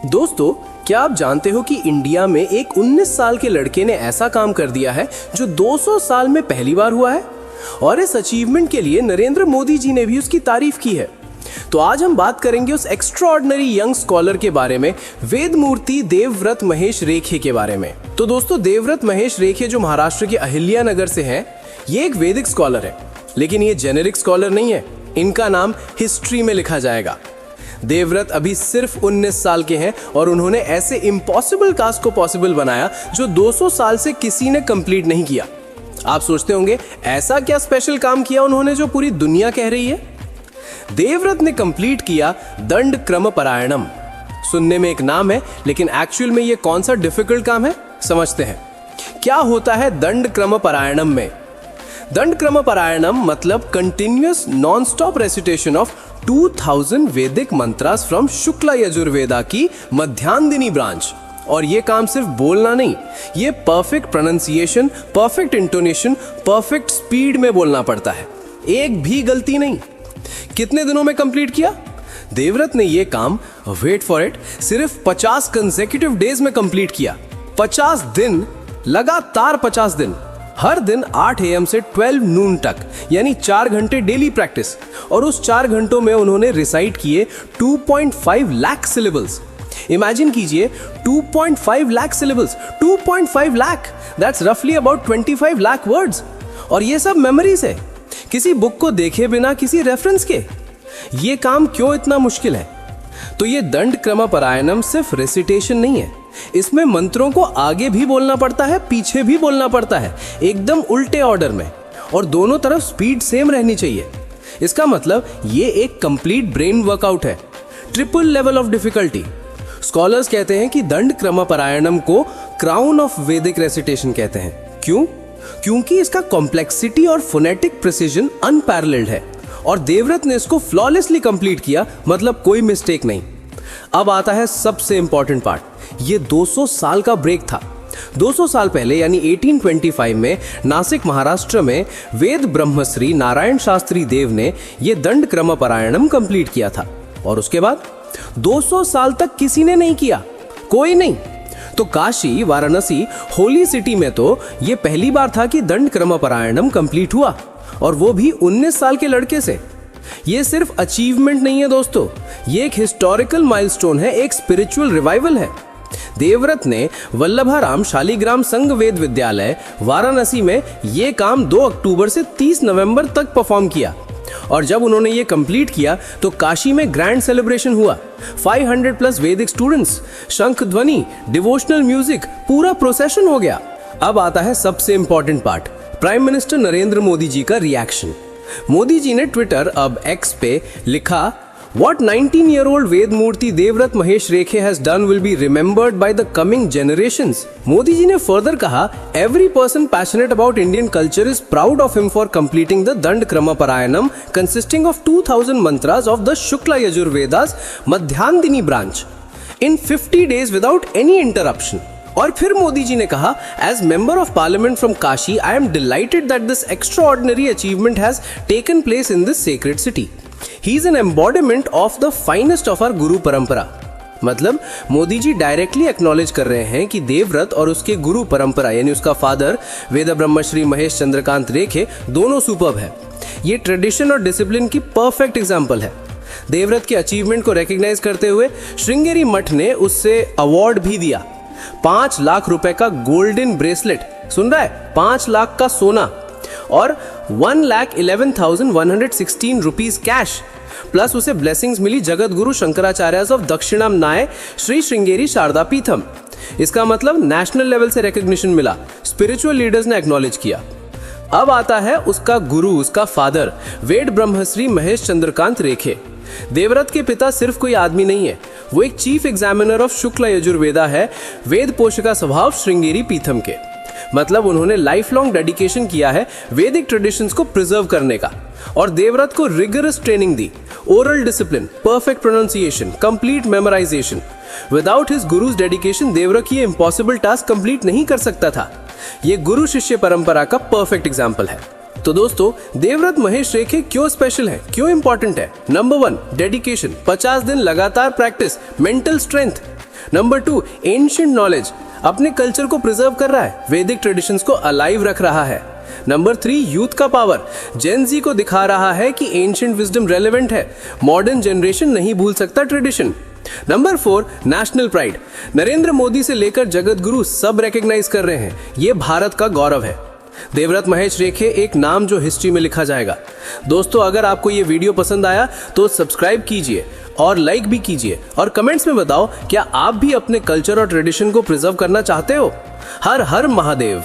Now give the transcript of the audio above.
दोस्तों, क्या आप जानते हो कि इंडिया में एक 19 साल के लड़के ने ऐसा काम कर दिया है जो 200 साल में पहली बार हुआ है। और इस अचीवमेंट के लिए नरेंद्र मोदी जी ने भी उसकी तारीफ की है। तो आज हम बात करेंगे उस एक्स्ट्राऑर्डिनरी यंग स्कॉलर के बारे में, वेदमूर्ति देवव्रत महेश रेखे के बारे में। तो दोस्तों, देवव्रत महेश रेखे जो महाराष्ट्र के अहिल्यानगर से हैं, ये एक वैदिक स्कॉलर है, लेकिन ये जेनेरिक स्कॉलर नहीं है। इनका नाम हिस्ट्री में लिखा जाएगा। देवव्रत अभी सिर्फ 19 साल के हैं और उन्होंने ऐसे इम्पॉसिबल टास्क को पॉसिबल बनाया जो 200 साल से किसी ने कंप्लीट नहीं किया। आप सोचते होंगे ऐसा क्या स्पेशल काम किया उन्होंने जो पूरी दुनिया कह रही है। देवव्रत ने कंप्लीट किया दंड क्रम पारायणम। सुनने में एक नाम है, लेकिन एक्चुअल में ये कौन सा डिफिकल्ट काम है, समझते हैं। क्या होता है दंड क्रम पारायणम में? दंड क्रम पारायणम मतलब continuous non stop recitation of 2000 वैदिक मंत्रास फ्रॉम शुक्ला यजुर्वेदा की मध्यांदिनी ब्रांच। और ये काम सिर्फ बोलना नहीं, ये perfect pronunciation, perfect intonation, perfect speed में बोलना पड़ता है, एक भी गलती नहीं। कितने दिनों में कंप्लीट किया? देवव्रत ने ये काम, वेट फॉर इट, सिर्फ 50 कंसेक्यूटिव डेज में कंप्लीट किया। 50 दिन, लगातार 50 दिन, हर दिन 8 AM से 12 नून तक, यानी 4 घंटे डेली प्रैक्टिस। और उस 4 घंटों में उन्होंने रिसाइट किए 2.5 लाख सिलेबल्स। इमेजिन कीजिए 2.5 लाख सिलेबल्स, 2.5 लाख, दैट्स रफली अबाउट 25 लाख वर्ड्स। और ये सब मेमोरीज है, किसी बुक को देखे बिना, किसी रेफरेंस के। ये काम क्यों इतना मुश्किल है? तो ये दंड क्रम पारायणम सिर्फ रेसिटेशन नहीं है, इसमें मंत्रों को आगे भी बोलना पड़ता है, पीछे भी बोलना पड़ता है, एकदम उल्टे ऑर्डर में, और दोनों तरफ स्पीड सेम रहनी चाहिए। इसका मतलब ये एक कंप्लीट ब्रेन वर्कआउट है, triple level of difficulty. Scholars कहते हैं कि दंड क्रम पारायणम को क्राउन ऑफ वैदिक रेसिटेशन कहते हैं। क्यों? क्योंकि इसका कॉम्प्लेक्सिटी और फोनेटिक प्रिसीजन अनपैरेलल्ड है, और देवव्रत ने इसको फ्लॉलेसली कंप्लीट किया, मतलब कोई मिस्टेक नहीं। अब आता है सबसे इंपॉर्टेंट पार्ट, ये 200 साल का ब्रेक था। 200 साल पहले यानी 1825 में नासिक महाराष्ट्र में वेद ब्रह्मश्री नारायण शास्त्री देव ने ये दंड क्रम पारायणम कंप्लीट किया था। और उसके बाद 200 साल तक किसी ने नहीं किया, कोई नहीं। तो काशी, वाराणसी, होली सिटी में तो ये पहली बार था कि दंड क्रम पारायणम कंप्लीट हुआ, और वो भी 19 साल के लड़के से। ये सिर्फ अचीवमेंट नहीं है दोस्तों, ये एक हिस्टोरिकल माइलस्टोन है, एक स्पिरिचुअल रिवाइवल है। देवव्रत ने वल्लभाराम शालिग्राम संघ वेद विद्यालय वाराणसी में ये काम 2 अक्टूबर से 30 नवंबर तक परफॉर्म किया। और जब उन्होंने ये कंप्लीट किया तो काशी में ग्रैंड सेलिब्रेशन हुआ। 500 प्लस वैदिक स्टूडेंट्स, शंख ध्वनि, डिवोशनल म्यूजिक, पूरा प्रोसेशन हो गया। अब आता है सबसे important part, prime minister Narendra Modi ji का रिएक्शन। मोदी जी ने ट्विटर, अब एक्स पे, लिखा, What 19-year-old वेदमूर्ति देवव्रत महेश रेखे has done will be remembered by the coming generations. Modi ji ने फर्दर कहा, Every person passionate about Indian culture is proud of him for completing the Dand Krama Parayanam consisting of 2000 mantras of the Shukla Yajurveda's Madhyandini branch in 50 days without any interruption. और फिर मोदी जी ने कहा, As member of parliament from Kashi, I am delighted that this extraordinary achievement has taken place in this sacred city. He is an embodiment of the finest of our गुरु परंपरा। मतलब Modi ji directly acknowledge कर रहे हैं कि देवव्रत और उसके गुरु परंपरा यानी उसका फादर वेद ब्रह्मश्री महेश चंद्रकांत रेखे दोनों सुपर्ब है। ये ट्रेडिशन और डिसिप्लिन की परफेक्ट एग्जाम्पल है। देवव्रत के अचीवमेंट को रिकॉग्नाइज करते हुए श्रृंगेरी मठ ने उससे अवार्ड भी दिया। 5 लाख रुपए का गोल्डन ब्रेसलेट, सुन रहा है, 5 लाख का सोना, और 1,11,116 रुपीज कैश, प्लस उसे blessings milli Jagat Guru Shankaracharya of दक्षिणामनाय Shri Sringeri Sharda Peetham. इसका मतलब नेशनल लेवल से रिकॉग्निशन मिला, स्पिरिचुअल लीडर्स ने एक्नॉलेज किया। अब आता है उसका गुरु, उसका फादर, वेद ब्रह्मश्री महेश चंद्रकांत रेखे। देवव्रत के पिता सिर्फ कोई आदमी नहीं है, वो एक chief examiner of Shukla Yajurveda है, वेद पोषका स्वभाव श्रृंगेरी पीठम के। मतलब उन्होंने लाइफ लॉन्ग डेडिकेशन किया है वैदिक ट्रेडिशंस को प्रिजर्व करने का। और देवव्रत को रिगरस ट्रेनिंग दी, oral discipline, perfect pronunciation, complete memorisation. Without his guru's dedication Devvrat ये इम्पॉसिबल टास्क कंप्लीट नहीं कर सकता था। ये गुरु शिष्य परंपरा का परफेक्ट एग्जाम्पल है। तो दोस्तों, देवव्रत महेश रेखे क्यों स्पेशल है, क्यों इंपॉर्टेंट है? नंबर 1, डेडिकेशन, 50 दिन लगातार practice, mental strength. Number 2, ancient knowledge, अपने कल्चर को प्रिजर्व कर रहा है, वैदिक ट्रेडिशंस को अलाइव रख रहा है। नंबर 3, यूथ का पावर, जेन जी को दिखा रहा है कि एंशिएंट विजडम रेलेवेंट है, मॉडर्न जनरेशन नहीं भूल सकता tradition. Number 4, national pride, Narendra Modi से लेकर जगत गुरु सब रिकॉग्नाइज कर रहे हैं, ये भारत का गौरव है। देवव्रत महेश रेखे, एक नाम जो हिस्ट्री में लिखा जाएगा। दोस्तों, अगर आपको ये वीडियो पसंद आया तो सब्सक्राइब कीजिए और लाइक भी कीजिए और कमेंट्स में बताओ क्या आप भी अपने कल्चर और ट्रेडिशन को प्रिजर्व करना चाहते हो। हर हर महादेव।